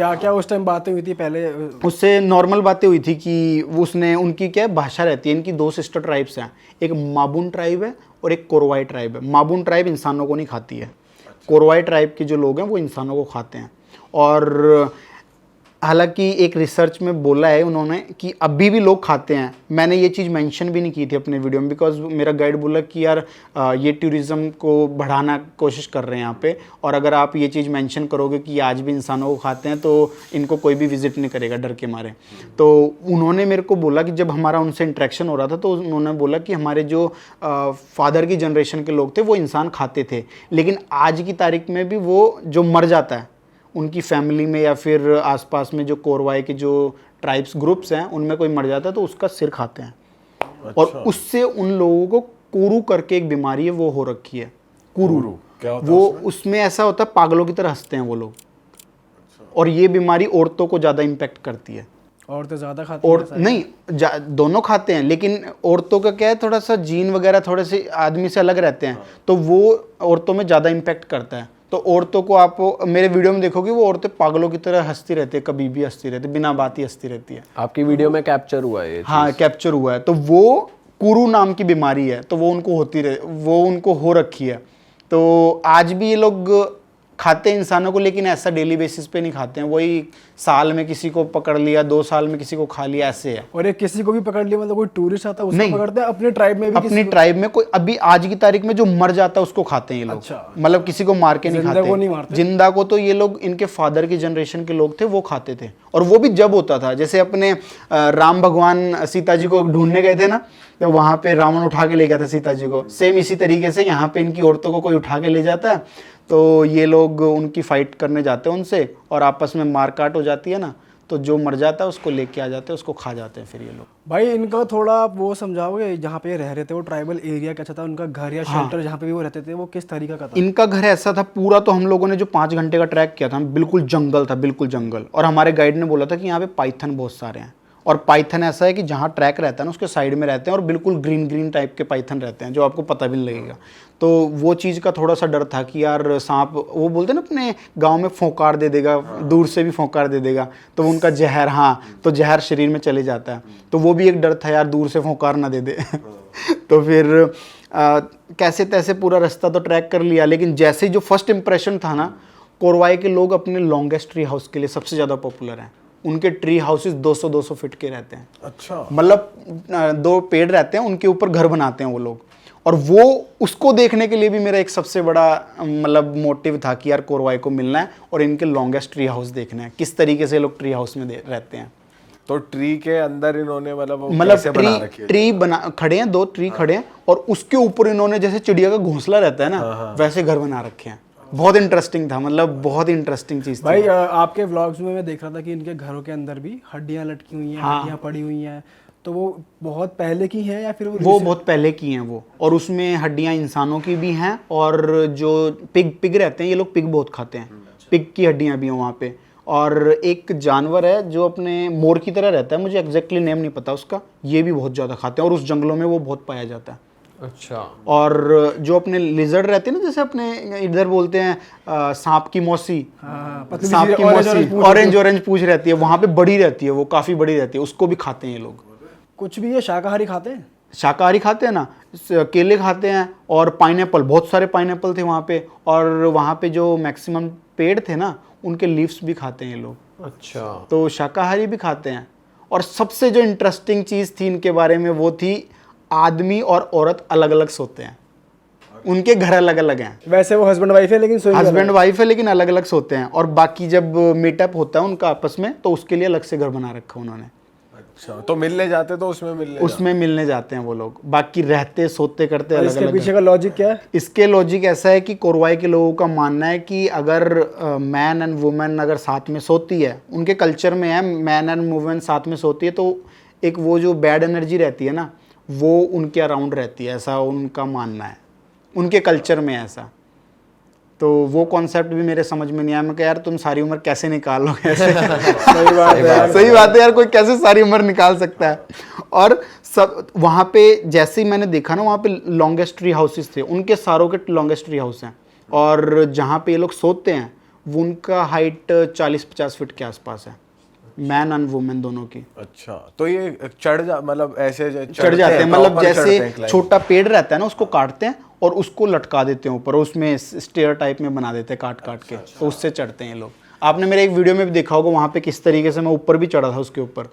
क्या क्या उस टाइम बातें हुई थी पहले? उससे नॉर्मल बातें हुई थी कि उसने, उनकी क्या भाषा रहती है, इनकी दो सिस्टर ट्राइब्स हैं, एक माबुन ट्राइब है और एक कोरवाई ट्राइब है। माबुन ट्राइब इंसानों को नहीं खाती है, कोरवाई ट्राइब के जो लोग हैं वो इंसानों को खाते हैं। और हालांकि एक रिसर्च में बोला है उन्होंने कि अभी भी लोग खाते हैं। मैंने ये चीज़ मेंशन भी नहीं की थी अपने वीडियो में, बिकॉज मेरा गाइड बोला कि यार ये टूरिज़्म को बढ़ाना कोशिश कर रहे हैं यहाँ पे, और अगर आप ये चीज़ मेंशन करोगे कि आज भी इंसानों को खाते हैं तो इनको कोई भी विजिट नहीं करेगा डर के मारे। तो उन्होंने मेरे को बोला कि जब हमारा उनसे इंटरेक्शन हो रहा था तो उन्होंने बोला कि हमारे जो फादर की जनरेशन के लोग थे वो इंसान खाते थे, लेकिन आज की तारीख में भी वो जो मर जाता है उनकी फैमिली में या फिर आसपास में जो कोरवाई के जो ट्राइब्स ग्रुप्स हैं उनमें कोई मर जाता है तो उसका सिर खाते हैं। अच्छा। और उससे उन लोगों को कुरु करके एक बीमारी है वो हो रखी है। कुरु क्या होता है वो उसमें? उसमें ऐसा होता है पागलों की तरह हंसते हैं वो लोग। और ये बीमारी औरतों को ज़्यादा इम्पेक्ट करती है। औरतें ज़्यादा खाती और हैं? नहीं, दोनों खाते हैं, लेकिन औरतों का क्या है, थोड़ा सा जीन वगैरह थोड़े से आदमी से अलग रहते हैं, तो वो औरतों में ज़्यादा इम्पेक्ट करता है। तो औरतों को आप मेरे वीडियो में देखोगे वो औरतें पागलों की तरह हंसती रहती है, कभी भी हंसती रहती है, बिना बात ही हंसती रहती है। आपकी वीडियो में कैप्चर हुआ है ये हाँ, कैप्चर हुआ है। तो वो कुरु नाम की बीमारी है, तो वो उनको हो रखी है। तो आज भी ये लोग खाते हैं इंसानों को, लेकिन ऐसा डेली बेसिस पे नहीं खाते हैं। वही साल में किसी को पकड़ लिया, 2 साल में किसी को खा लिया, ऐसे है। और ये किसी को भी पकड़ लिया, मतलब कोई टूरिस्ट आता है उसको नहीं। पकड़ते हैं? अपने ट्राइब में भी अपनी ट्राइब में कोई अभी आज की तारीख में जो मर जाता है उसको खाते हैं ये लोग। अच्छा। मतलब किसी को मार के नहीं जिंदा को खाते। नहीं मारते? जिंदा को तो ये लोग, इनके फादर की जनरेशन के लोग थे वो खाते थे। और वो भी जब होता था, जैसे अपने राम भगवान सीता जी को ढूंढने गए थे ना, तो वहां पे रावण उठा के ले गया था सीता जी को। सेम इसी तरीके से यहाँ पे इनकी औरतों को कोई उठा के ले जाता है, तो ये लोग उनकी फाइट करने जाते हैं उनसे, और आपस में मार काट हो जाती है ना, तो जो मर जाता है उसको लेके आ जाते हैं, उसको खा जाते हैं फिर ये लोग। भाई इनका थोड़ा आप वो समझाओगे, जहाँ पे रह रहे थे वो ट्राइबल एरिया कैसा था, उनका घर या शेल्टर जहाँ पे भी वो रहते थे वो किस तरीका का था? इनका घर ऐसा था पूरा, तो हम लोगों ने जो 5 घंटे का ट्रैक किया था, बिल्कुल जंगल था, बिल्कुल जंगल। और हमारे गाइड ने बोला था कि यहाँ पे पाइथन बहुत सारे हैं। और पाइथन ऐसा है कि जहाँ ट्रैक रहता है ना उसके साइड में रहते हैं, और बिल्कुल ग्रीन ग्रीन टाइप के पाइथन रहते हैं जो आपको पता भी नहीं लगेगा। तो वो चीज़ का थोड़ा सा डर था कि यार सांप, वो बोलते हैं ना अपने गांव में फोकार दे देगा, दूर से भी फोकार दे देगा, तो उनका जहर, हाँ, तो जहर शरीर में चले जाता है, तो वो भी एक डर था यार, दूर से फोकार ना दे दे। तो फिर कैसे तैसे पूरा रास्ता तो ट्रैक कर लिया, लेकिन जैसे ही जो फर्स्ट इंप्रेशन था ना, कोरवाई के लोग अपने लॉन्गेस्ट ट्री हाउस के लिए सबसे ज़्यादा पॉपुलर हैं। उनके ट्री हाउसेस 200-200 फीट के रहते हैं। अच्छा। मतलब 2 पेड़ रहते हैं, उनके ऊपर घर बनाते हैं वो लोग। और वो उसको देखने के लिए भी मेरा एक सबसे बड़ा मतलब मोटिव था कि यार कोरवाई को मिलना है और इनके लॉन्गेस्ट ट्री हाउस देखना है, किस तरीके से लोग ट्री हाउस में रहते हैं। तो ट्री के अंदर इन्होंने मतलब ट्री बना खड़े हैं, 2 ट्री खड़े हैं, और उसके ऊपर इन्होंने जैसे चिड़िया का घोंसला रहता है ना, वैसे घर बना रखे हैं। बहुत इंटरेस्टिंग था, मतलब बहुत इंटरेस्टिंग चीज़ थी भाई। आपके व्लॉग्स में मैं देख रहा था कि इनके घरों के अंदर भी हड्डियां लटकी हुई हैं, हड्डियां पड़ी हुई हैं, तो वो बहुत पहले की हैं या फिर वो बहुत पहले की हैं वो। और उसमें हड्डियां इंसानों की भी हैं, और जो पिग रहते हैं, ये लोग पिग बहुत खाते हैं, पिग की हड्डियां भी हैं वहाँ पे। और एक जानवर है जो अपने मोर की तरह रहता है, मुझे एग्जैक्टली नेम नहीं पता उसका, ये भी बहुत ज़्यादा खाते हैं, और उस जंगलों में वो बहुत पाया जाता है। अच्छा। और जो अपने लिजर्ड रहते हैं ना, जैसे अपने इधर बोलते हैं सांप की मौसी, सांप की मौसी, ऑरेंज पूंछ रहती है, वहाँ पे बड़ी रहती है, वो काफ़ी बड़ी रहती है, उसको भी खाते हैं ये लोग। कुछ भी ये शाकाहारी खाते हैं? शाकाहारी खाते हैं ना, केले खाते हैं, और पाइनएप्पल, बहुत सारे पाइनएप्पल थे वहाँ पे, और वहाँ पे जो मैक्सिमम पेड़ थे ना उनके लीव्स भी खाते हैं ये लोग। अच्छा। तो शाकाहारी भी खाते हैं। और सबसे जो इंटरेस्टिंग चीज़ थी इनके बारे में वो थी, आदमी और औरत अलग अलग सोते हैं, उनके घर अलग अलग हैं। वैसे वो हस्बैंड वाइफ है लेकिन हस्बैंड वाइफ है लेकिन अलग अलग सोते हैं। और बाकी जब मीटअप होता है उनका आपस में, तो उसके लिए अलग से घर बना रखा उन्होंने। अच्छा, तो मिलने जाते तो उसमें मिलने जाते हैं वो लोग, बाकी रहते सोते करते अलग अलग। इसके पीछे का लॉजिक क्या है? इसके लॉजिक ऐसा है कि कोरवाई के लोगों का मानना है कि अगर मैन एंड वुमेन अगर साथ में सोती है, उनके कल्चर में है मैन एंड वुमेन साथ में सोती है, तो एक वो जो बैड एनर्जी रहती है ना, वो उनके अराउंड रहती है, ऐसा उनका मानना है, उनके कल्चर में ऐसा। तो वो कॉन्सेप्ट भी मेरे समझ में नहीं आया। मैं कहा यार तुम सारी उम्र कैसे निकालोगे ऐसे? सही बात है यार, कोई कैसे सारी उम्र निकाल सकता है। और सब वहाँ पे जैसे ही मैंने देखा ना, वहाँ पे लॉन्गेस्ट ट्री हाउसेस थे, उनके सारों के लॉन्गेस्ट ट्री हाउस हैं, और जहाँ पे ये लोग सोते हैं वो उनका हाइट 40-50 फीट के आसपास है, मैन एंड वुमेन दोनों की। अच्छा, तो ये मतलब ऐसे चढ़ जाते हैं, मतलब proper चढ़ते हैं जैसे climb। छोटा पेड़ रहता है ना, उसको काटते हैं और उसको लटका देते हैं ऊपर, उसमें स्टेयर टाइप में बना देते हैं काट काट के, तो उससे चढ़ते हैं ये लोग। आपने मेरे एक वीडियो में भी देखा होगा, वहाँ पे किस तरीके से मैं ऊपर भी चढ़ा था उसके ऊपर।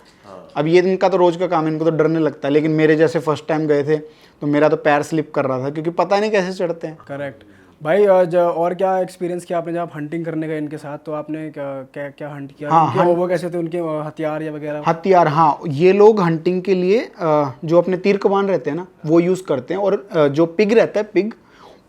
अब ये इनका तो रोज का काम है, इनको तो डरने लगता है, लेकिन मेरे जैसे फर्स्ट टाइम गए थे तो मेरा तो पैर स्लिप कर रहा था, क्योंकि पता नहीं कैसे चढ़ते हैं। करेक्ट भाई। और क्या एक्सपीरियंस किया आपने जब आप हंटिंग करने गए इनके साथ, तो आपने क्या क्या हंट किया? हाँ, वो कैसे थे, उनके हथियार या वगैरह? हथियार, हाँ, ये लोग हंटिंग के लिए जो अपने तीर कमान रहते हैं ना, वो यूज़ करते हैं, और जो पिग रहता है, पिग,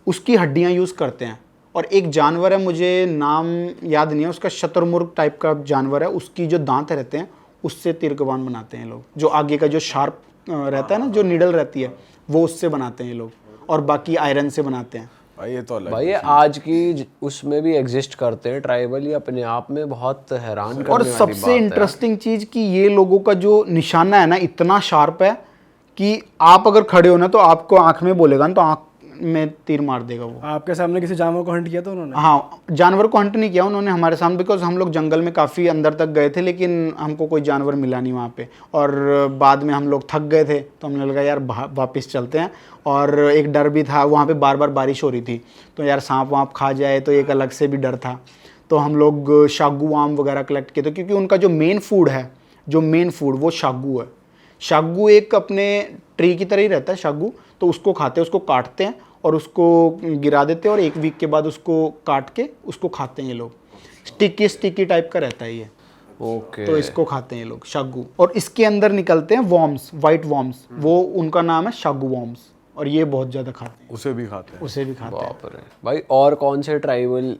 उसकी हड्डियाँ यूज़ करते हैं। और एक जानवर है, मुझे नाम याद नहीं है उसका, शतुरमुर्ग टाइप का जानवर है, उसकी जो दांत रहते हैं उससे तीर कमान बनाते हैं लोग। जो आगे का जो शार्प रहता है ना, जो नीडल रहती है, वो उससे बनाते हैं ये लोग, और बाकी आयरन से बनाते हैं। भाई ये तो अलग भाई ये आज की उसमें भी एग्जिस्ट करते हैं ट्राइबल, ये अपने आप में बहुत हैरान करने और वाली सबसे बात है। इंटरेस्टिंग चीज़ कि ये लोगों का जो निशाना है ना, इतना शार्प है कि आप अगर खड़े हो ना, तो आपको आंख में बोलेगा ना, तो आंख में तीर मार देगा वो। आपके सामने किसी जानवर को हंट किया था उन्होंने? हाँ, जानवर को हंट नहीं किया उन्होंने हमारे सामने, बिकॉज हम लोग जंगल में काफ़ी अंदर तक गए थे, लेकिन हमको कोई जानवर मिला नहीं वहाँ पे। और बाद में हम लोग थक गए थे, तो हमने लगा यार वापस चलते हैं। और एक डर भी था, वहाँ पे बार बार बारिश हो रही थी, तो यार सांप वाँप खा जाए तो एक अलग से भी डर था। तो हम लोग शागू आम वगैरह कलेक्ट किए थे, क्योंकि उनका जो मेन फूड है, वो शागू है। शागू एक अपने ट्री की तरह ही रहता है शागू, तो उसको खाते हैं, उसको काटते हैं और उसको गिरा देते हैं, और 1 वीक के बाद उसको काट के उसको खाते हैं ये लोग। स्टिकी टाइप का रहता है ये, ओके। तो इसको खाते हैं ये लोग, शागू। और इसके अंदर निकलते हैं वॉर्म्स, वाइट वॉर्म्स, वो उनका नाम है शागू वॉर्म्स, और ये बहुत ज़्यादा खाते हैं, उसे भी खाते हैं। उसे भी खाते हैं। बाप रे भाई, और कौन से ट्राइबल